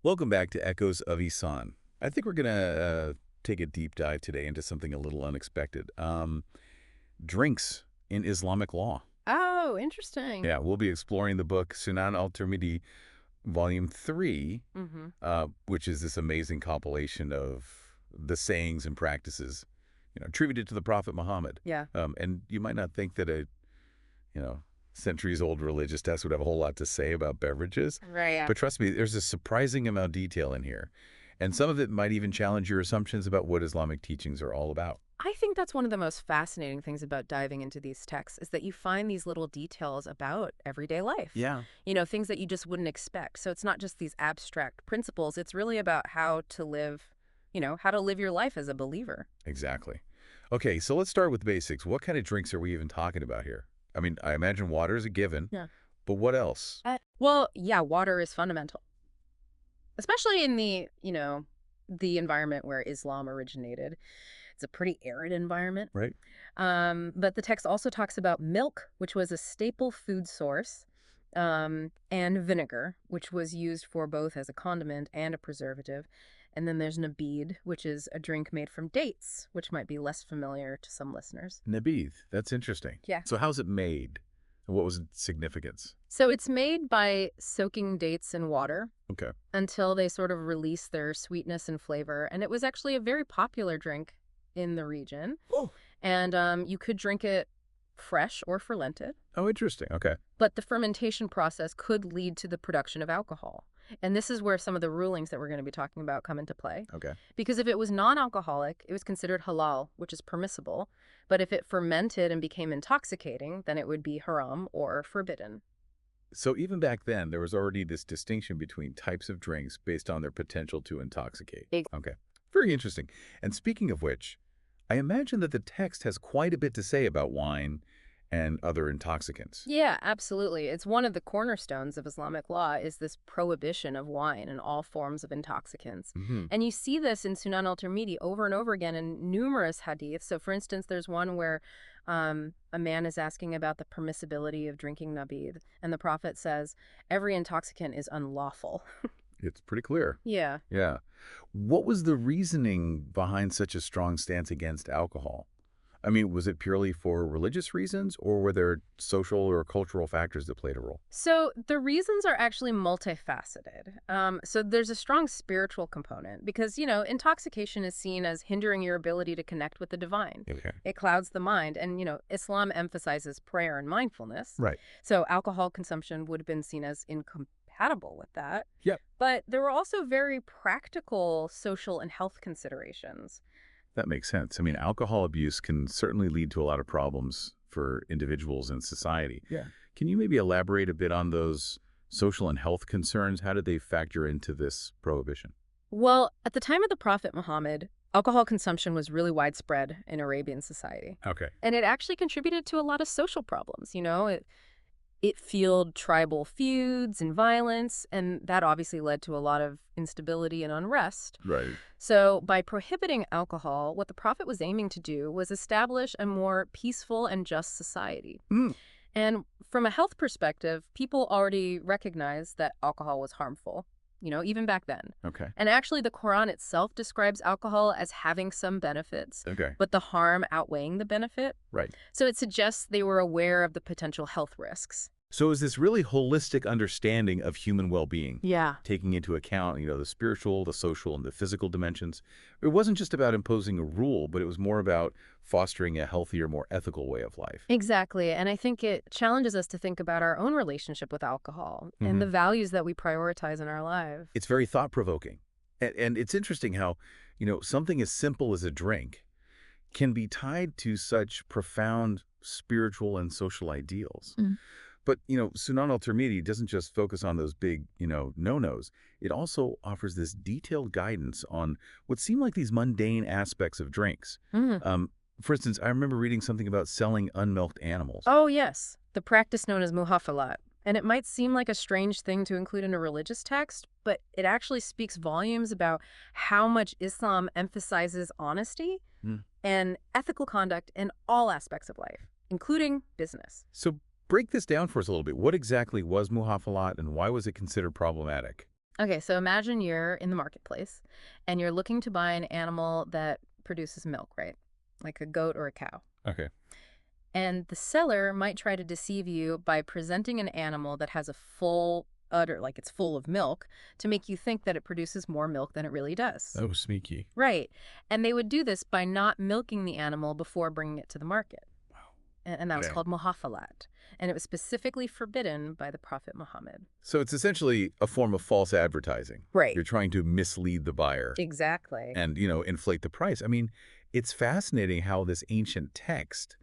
Welcome back to Echoes of Ihsan. I think we're going to take a deep dive today into something a little unexpected. Drinks in Islamic law. Oh, interesting. Yeah, we'll be exploring the book Sunan al Tirmidhi, Volume 3, Mm-hmm. which is this amazing compilation of the sayings and practices, attributed to the Prophet Muhammad. Yeah. And you might not think that you know, centuries-old religious text would have a whole lot to say about beverages. Right. Yeah. But trust me, there's a surprising amount of detail in here. And some of it might even challenge your assumptions about what Islamic teachings are all about. I think that's one of the most fascinating things about diving into these texts is that you find these little details about everyday life. Yeah. Things that you just wouldn't expect. So it's not just these abstract principles. It's really about how to live, how to live your life as a believer. Exactly. Okay, so let's start with the basics. What kind of drinks are we even talking about here? I mean, I imagine water is a given, Yeah. but what else? Well, yeah, water is fundamental, especially in the environment where Islam originated. It's a pretty arid environment. Right. But the text also talks about milk, which was a staple food source, and vinegar, which was used for both as a condiment and a preservative. And then there's nabid, which is a drink made from dates, which might be less familiar to some listeners. Nabith. That's interesting. Yeah. So how's it made? And what was its significance? So it's made by soaking dates in water Okay. until they sort of release their sweetness and flavor. And it was actually a very popular drink in the region. Oh. And you could drink it fresh or fermented. Oh, interesting. Okay. But the fermentation process could lead to the production of alcohol. And this is where some of the rulings that we're going to be talking about come into play. Okay. Because if it was non-alcoholic, it was considered halal, which is permissible. But if it fermented and became intoxicating, then it would be haram or forbidden. So even back then, there was already this distinction between types of drinks based on their potential to intoxicate. Okay. Very interesting. And speaking of which, I imagine that the text has quite a bit to say about wine and other intoxicants. Yeah, absolutely. It's one of the cornerstones of Islamic law is this prohibition of wine and all forms of intoxicants. Mm-hmm. And you see this in Sunan al Tirmidhi over and over again in numerous hadiths. So for instance, there's one where a man is asking about the permissibility of drinking nabid, and the Prophet says, every intoxicant is unlawful. It's pretty clear. Yeah. Yeah. What was the reasoning behind such a strong stance against alcohol? I mean, was it purely for religious reasons, or were there social or cultural factors that played a role? So the reasons are actually multifaceted. So there's a strong spiritual component because, intoxication is seen as hindering your ability to connect with the divine. Okay. It clouds the mind. And, Islam emphasizes prayer and mindfulness. Right. So alcohol consumption would have been seen as incompatible with that. Yep. But there were also very practical social and health considerations. That makes sense. I mean, alcohol abuse can certainly lead to a lot of problems for individuals and society. Yeah. Can you maybe elaborate a bit on those social and health concerns? How did they factor into this prohibition? Well, at the time of the Prophet Muhammad, alcohol consumption was really widespread in Arabian society. Okay. And it actually contributed to a lot of social problems. It fueled tribal feuds and violence, and that obviously led to a lot of instability and unrest. Right. So by prohibiting alcohol, what the Prophet was aiming to do was establish a more peaceful and just society. Mm. And from a health perspective, people already recognized that alcohol was harmful, even back then. Okay. And actually, the Quran itself describes alcohol as having some benefits, Okay. but the harm outweighing the benefit. Right. So it suggests they were aware of the potential health risks. So is this really holistic understanding of human well-being, Yeah. taking into account, the spiritual, the social, and the physical dimensions? It wasn't just about imposing a rule, but it was more about fostering a healthier, more ethical way of life. Exactly. And I think it challenges us to think about our own relationship with alcohol and the values that we prioritize in our lives. It's very thought-provoking. And it's interesting how, something as simple as a drink can be tied to such profound spiritual and social ideals. Mm. But, Sunan al Tirmidhi doesn't just focus on those big, no-nos. It also offers this detailed guidance on what seem like these mundane aspects of drinks. Mm. For instance, I remember reading something about selling unmilked animals. Oh, yes. The practice known as muhafalat. And it might seem like a strange thing to include in a religious text, but it actually speaks volumes about how much Islam emphasizes honesty and ethical conduct in all aspects of life, including business. So break this down for us a little bit. What exactly was muhafalat and why was it considered problematic? Okay, so imagine you're in the marketplace and you're looking to buy an animal that produces milk, right? Like a goat or a cow. Okay. And the seller might try to deceive you by presenting an animal that has a full udder, like it's full of milk, to make you think that it produces more milk than it really does. Oh, sneaky. Right. And they would do this by not milking the animal before bringing it to the market. And that was Okay. called muhafalat. And it was specifically forbidden by the Prophet Muhammad. So it's essentially a form of false advertising. Right. You're trying to mislead the buyer Exactly. and, inflate the price. I mean, it's fascinating how this ancient text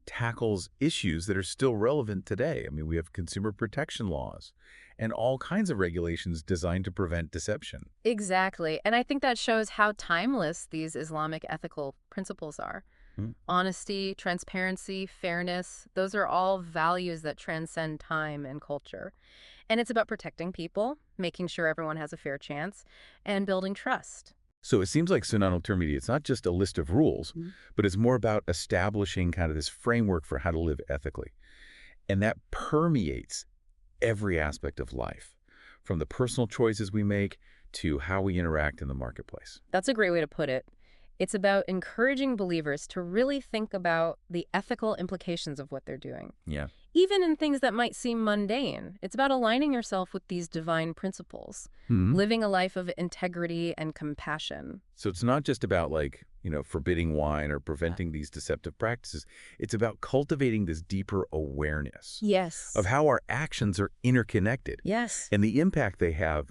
tackles issues that are still relevant today. I mean, we have consumer protection laws and all kinds of regulations designed to prevent deception. Exactly. And I think that shows how timeless these Islamic ethical principles are. Hmm. Honesty, transparency, fairness, those are all values that transcend time and culture. And it's about protecting people, making sure everyone has a fair chance, and building trust. So it seems like Sunan al Tirmidhi, it's not just a list of rules, but it's more about establishing kind of this framework for how to live ethically. And that permeates every aspect of life, from the personal choices we make to how we interact in the marketplace. That's a great way to put it. It's about encouraging believers to really think about the ethical implications of what they're doing. Yeah. Even in things that might seem mundane, it's about aligning yourself with these divine principles, living a life of integrity and compassion. So it's not just about forbidding wine or preventing these deceptive practices. It's about cultivating this deeper awareness Yes. of how our actions are interconnected Yes. and the impact they have,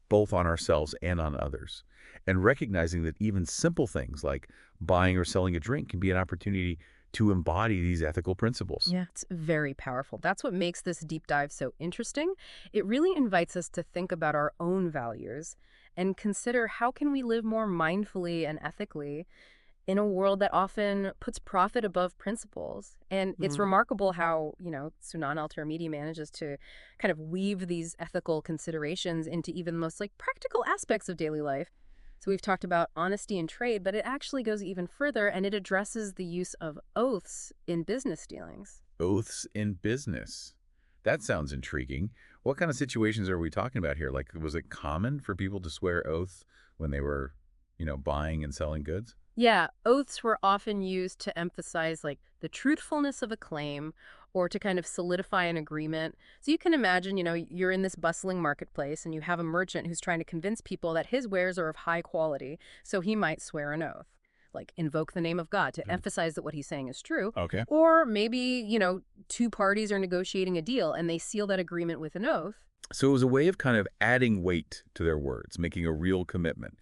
both on ourselves and on others. And recognizing that even simple things like buying or selling a drink can be an opportunity to embody these ethical principles. Yeah, it's very powerful. That's what makes this deep dive so interesting. It really invites us to think about our own values and consider how can we live more mindfully and ethically in a world that often puts profit above principles. And it's remarkable how, Sunan al Tirmidhi manages to kind of weave these ethical considerations into even the most practical aspects of daily life. So we've talked about honesty in trade, but it actually goes even further, and it addresses the use of oaths in business dealings. Oaths in business. That sounds intriguing. What kind of situations are we talking about here? Was it common for people to swear oaths when they were, buying and selling goods? Yeah, oaths were often used to emphasize the truthfulness of a claim or to kind of solidify an agreement. So you can imagine, you're in this bustling marketplace and you have a merchant who's trying to convince people that his wares are of high quality, so he might swear an oath, invoke the name of God to emphasize that what he's saying is true. Okay. Or maybe, two parties are negotiating a deal and they seal that agreement with an oath. So it was a way of kind of adding weight to their words, making a real commitment.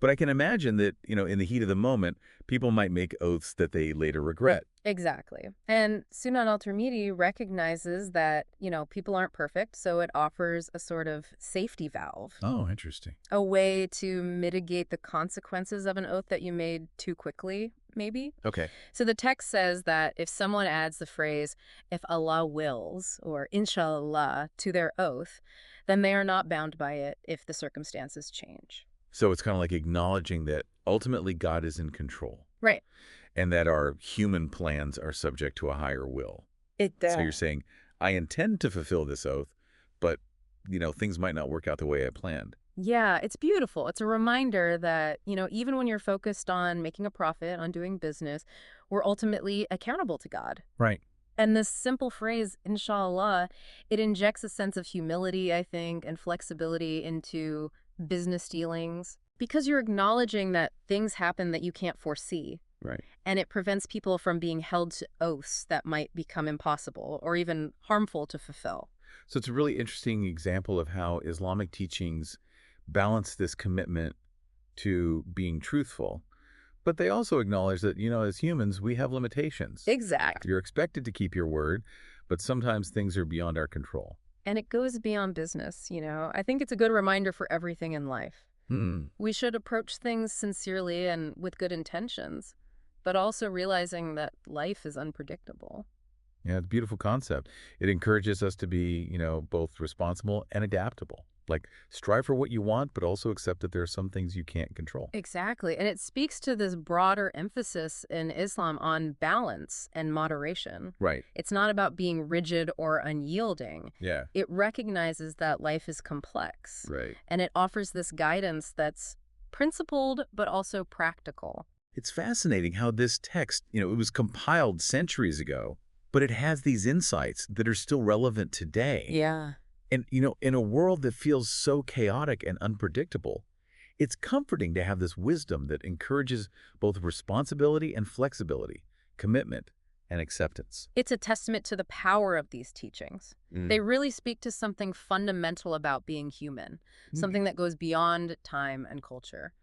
But I can imagine that, in the heat of the moment, people might make oaths that they later regret. Exactly. And Sunan al Tirmidhi recognizes that, people aren't perfect, so it offers a sort of safety valve, Oh, interesting. a way to mitigate the consequences of an oath that you made too quickly, maybe. Okay. So the text says that if someone adds the phrase, if Allah wills, or inshallah, to their oath, then they are not bound by it if the circumstances change. So it's kind of like acknowledging that ultimately God is in control. Right. And that our human plans are subject to a higher will. So you're saying, I intend to fulfill this oath, but, things might not work out the way I planned. Yeah, it's beautiful. It's a reminder that, even when you're focused on making a profit, on doing business, we're ultimately accountable to God. Right. And this simple phrase, inshallah, it injects a sense of humility, I think, and flexibility into business dealings because you're acknowledging that things happen that you can't foresee. Right. And it prevents people from being held to oaths that might become impossible or even harmful to fulfill. So it's a really interesting example of how Islamic teachings balance this commitment to being truthful, but they also acknowledge that, as humans, we have limitations. Exactly. You're expected to keep your word, but sometimes things are beyond our control. And it goes beyond business, I think it's a good reminder for everything in life. We should approach things sincerely and with good intentions, but also realizing that life is unpredictable. Yeah, it's a beautiful concept. It encourages us to be, both responsible and adaptable. Like, strive for what you want, but also accept that there are some things you can't control. Exactly. And it speaks to this broader emphasis in Islam on balance and moderation. Right. It's not about being rigid or unyielding. Yeah. It recognizes that life is complex. Right. And it offers this guidance that's principled but also practical. It's fascinating how this text, it was compiled centuries ago, but it has these insights that are still relevant today. Yeah. And, in a world that feels so chaotic and unpredictable, it's comforting to have this wisdom that encourages both responsibility and flexibility, commitment and acceptance. It's a testament to the power of these teachings. They really speak to something fundamental about being human, something that goes beyond time and culture.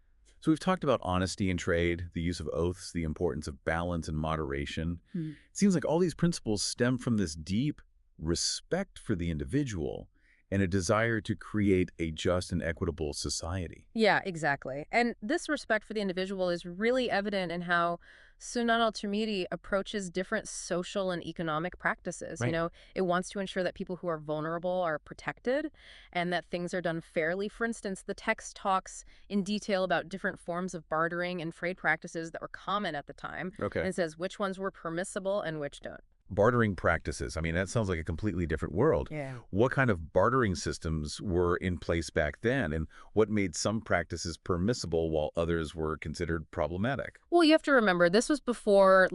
So we've talked about honesty in trade, the use of oaths, the importance of balance and moderation. It seems like all these principles stem from this deep respect for the individual and a desire to create a just and equitable society. Yeah, exactly. And this respect for the individual is really evident in how Sunan al Tirmidhi approaches different social and economic practices. Right. It wants to ensure that people who are vulnerable are protected and that things are done fairly. For instance, the text talks in detail about different forms of bartering and trade practices that were common at the time. Okay. And it says which ones were permissible and which don't. Bartering practices. That sounds like a completely different world. Yeah. What kind of bartering systems were in place back then, and what made some practices permissible while others were considered problematic? Well, you have to remember, this was before,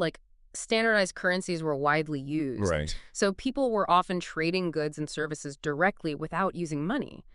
standardized currencies were widely used. Right. So people were often trading goods and services directly without using money.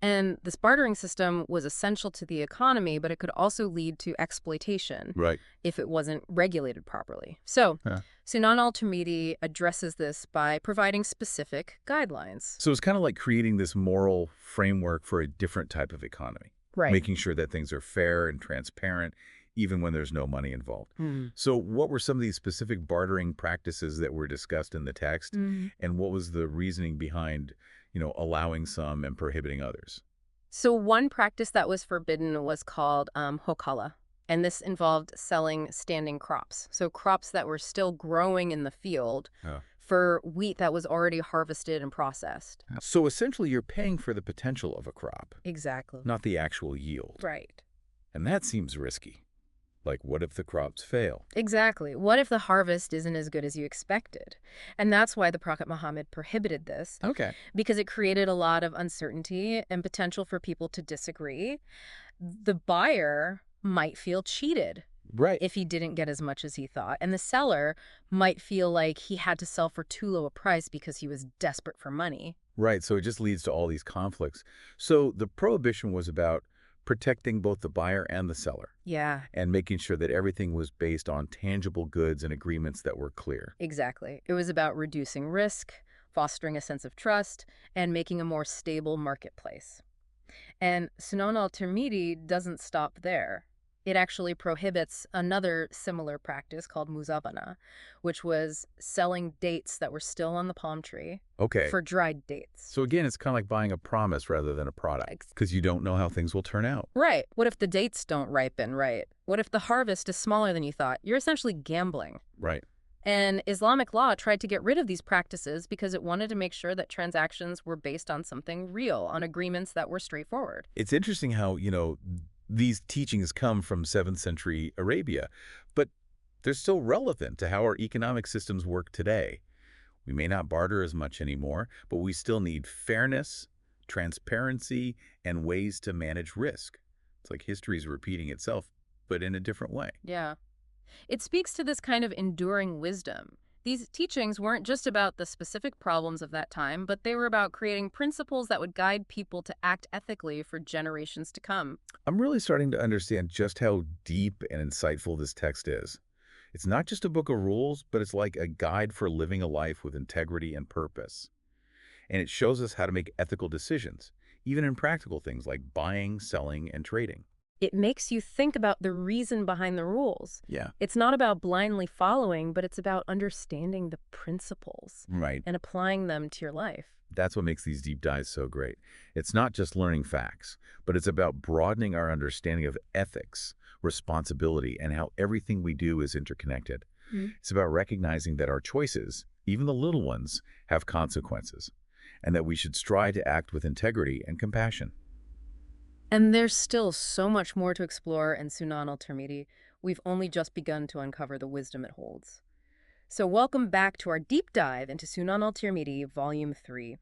And this bartering system was essential to the economy, but it could also lead to exploitation Right. if it wasn't regulated properly. So Sunan al Tirmidhi addresses this by providing specific guidelines. So it's kind of like creating this moral framework for a different type of economy. Right. Making sure that things are fair and transparent, even when there's no money involved. So what were some of these specific bartering practices that were discussed in the text, and what was the reasoning behind, allowing some and prohibiting others? So one practice that was forbidden was called hokala, and this involved selling standing crops. So crops that were still growing in the field for wheat that was already harvested and processed. So essentially you're paying for the potential of a crop, Exactly. not the actual yield. Right. And that seems risky. Like, what if the crops fail? Exactly. What if the harvest isn't as good as you expected? And that's why the Prophet Muhammad prohibited this. Okay. Because it created a lot of uncertainty and potential for people to disagree. The buyer might feel cheated Right. if he didn't get as much as he thought. And the seller might feel like he had to sell for too low a price because he was desperate for money. Right. So it just leads to all these conflicts. So the prohibition was about protecting both the buyer and the seller. Yeah. And making sure that everything was based on tangible goods and agreements that were clear. Exactly. It was about reducing risk, fostering a sense of trust, and making a more stable marketplace. And Sunan al Tirmidhi doesn't stop there. It actually prohibits another similar practice called muzabana, which was selling dates that were still on the palm tree for dried dates. So again, it's kind of like buying a promise rather than a product, because you don't know how things will turn out. Right. What if the dates don't ripen right? What if the harvest is smaller than you thought? You're essentially gambling. Right. And Islamic law tried to get rid of these practices because it wanted to make sure that transactions were based on something real, on agreements that were straightforward. It's interesting how, these teachings come from 7th century Arabia, but they're still relevant to how our economic systems work today. We may not barter as much anymore, but we still need fairness, transparency, and ways to manage risk. It's like history is repeating itself, but in a different way. Yeah. It speaks to this kind of enduring wisdom. These teachings weren't just about the specific problems of that time, but they were about creating principles that would guide people to act ethically for generations to come. I'm really starting to understand just how deep and insightful this text is. It's not just a book of rules, but it's like a guide for living a life with integrity and purpose. And it shows us how to make ethical decisions, even in practical things like buying, selling, and trading. It makes you think about the reason behind the rules. Yeah. It's not about blindly following, but it's about understanding the principles Right. and applying them to your life. That's what makes these deep dives so great. It's not just learning facts, but it's about broadening our understanding of ethics, responsibility, and how everything we do is interconnected. It's about recognizing that our choices, even the little ones, have consequences. and that we should strive to act with integrity and compassion. And there's still so much more to explore in Sunan al Tirmidhi. We've only just begun to uncover the wisdom it holds. So welcome back to our deep dive into Sunan al Tirmidhi, Volume 3.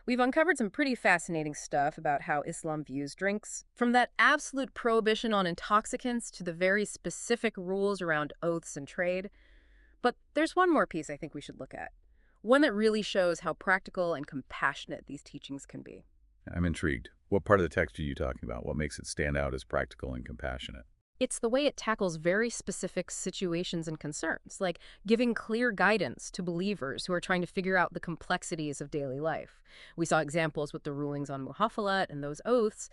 We've uncovered some pretty fascinating stuff about how Islam views drinks, from that absolute prohibition on intoxicants to the very specific rules around oaths and trade. But there's one more piece I think we should look at, one that really shows how practical and compassionate these teachings can be. I'm intrigued. What part of the text are you talking about? What makes it stand out as practical and compassionate? It's the way it tackles very specific situations and concerns, like giving clear guidance to believers who are trying to figure out the complexities of daily life. We saw examples with the rulings on muhafalat and those oaths,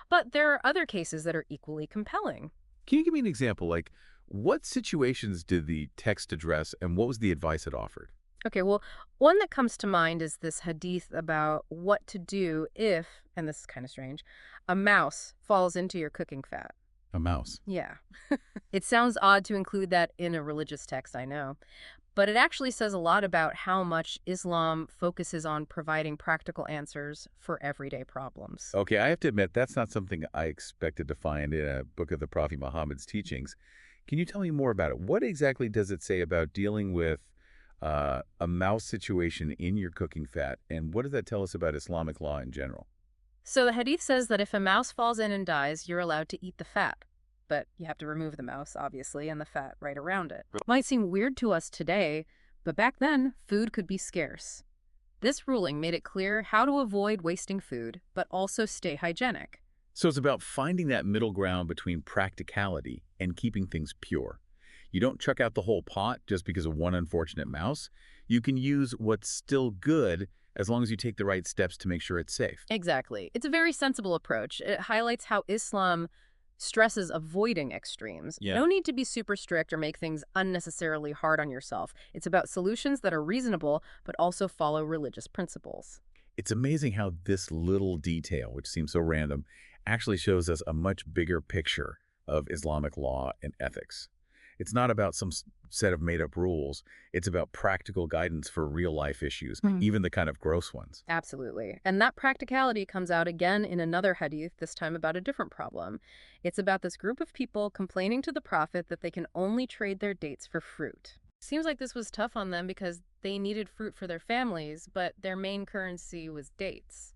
but there are other cases that are equally compelling. Can you give me an example? Like, what situations did the text address and what was the advice it offered? Okay, well, one that comes to mind is this hadith about what to do if, and this is kind of strange, a mouse falls into your cooking fat. A mouse. Yeah. It sounds odd to include that in a religious text, I know. But it actually says a lot about how much Islam focuses on providing practical answers for everyday problems. Okay, I have to admit, that's not something I expected to find in a book of the Prophet Muhammad's teachings. Can you tell me more about it? What exactly does it say about dealing with a mouse situation in your cooking fat, and what does that tell us about Islamic law in general? So the hadith says that if a mouse falls in and dies, you're allowed to eat the fat. But you have to remove the mouse, obviously, and the fat right around it. Might seem weird to us today, but back then, food could be scarce. This ruling made it clear how to avoid wasting food, but also stay hygienic. So it's about finding that middle ground between practicality and keeping things pure. You don't chuck out the whole pot just because of one unfortunate mouse. You can use what's still good as long as you take the right steps to make sure it's safe. Exactly. It's a very sensible approach. It highlights how Islam stresses avoiding extremes. Yeah. No need to be super strict or make things unnecessarily hard on yourself. It's about solutions that are reasonable, but also follow religious principles. It's amazing how this little detail, which seems so random, actually shows us a much bigger picture of Islamic law and ethics. It's not about some set of made-up rules. It's about practical guidance for real-life issues, even the kind of gross ones. Absolutely. And that practicality comes out again in another hadith, this time about a different problem. It's about this group of people complaining to the Prophet that they can only trade their dates for fruit. Seems like this was tough on them because they needed fruit for their families, but their main currency was dates.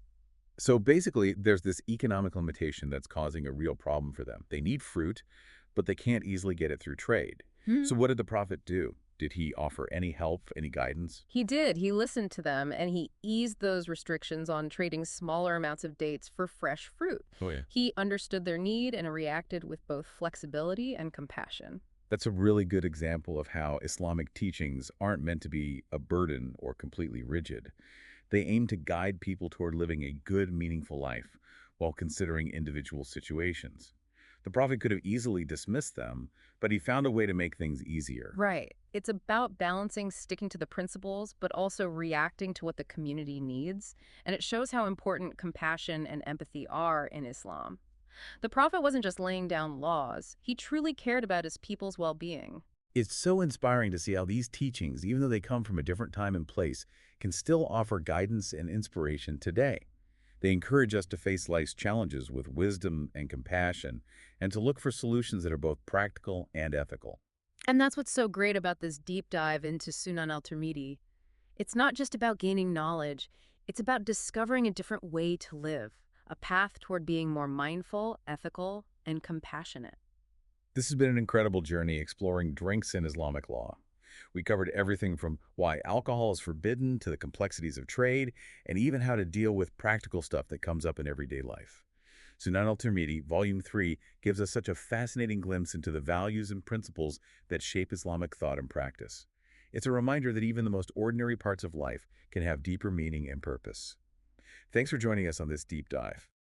So basically, there's this economic limitation that's causing a real problem for them. They need fruit, but they can't easily get it through trade. So what did the Prophet do? Did he offer any help, any guidance? He did. He listened to them, and he eased those restrictions on trading smaller amounts of dates for fresh fruit. Oh, yeah. He understood their need and reacted with both flexibility and compassion. That's a really good example of how Islamic teachings aren't meant to be a burden or completely rigid. They aim to guide people toward living a good, meaningful life while considering individual situations. The Prophet could have easily dismissed them, but he found a way to make things easier. Right. It's about balancing sticking to the principles, but also reacting to what the community needs. And it shows how important compassion and empathy are in Islam. The Prophet wasn't just laying down laws. He truly cared about his people's well-being. It's so inspiring to see how these teachings, even though they come from a different time and place, can still offer guidance and inspiration today. They encourage us to face life's challenges with wisdom and compassion, and to look for solutions that are both practical and ethical. And that's what's so great about this deep dive into Sunan al Tirmidhi. It's not just about gaining knowledge, it's about discovering a different way to live, a path toward being more mindful, ethical, and compassionate. This has been an incredible journey exploring drinks in Islamic law. We covered everything from why alcohol is forbidden to the complexities of trade, and even how to deal with practical stuff that comes up in everyday life. Sunan al Tirmidhi, Volume 3, gives us such a fascinating glimpse into the values and principles that shape Islamic thought and practice. It's a reminder that even the most ordinary parts of life can have deeper meaning and purpose. Thanks for joining us on this deep dive.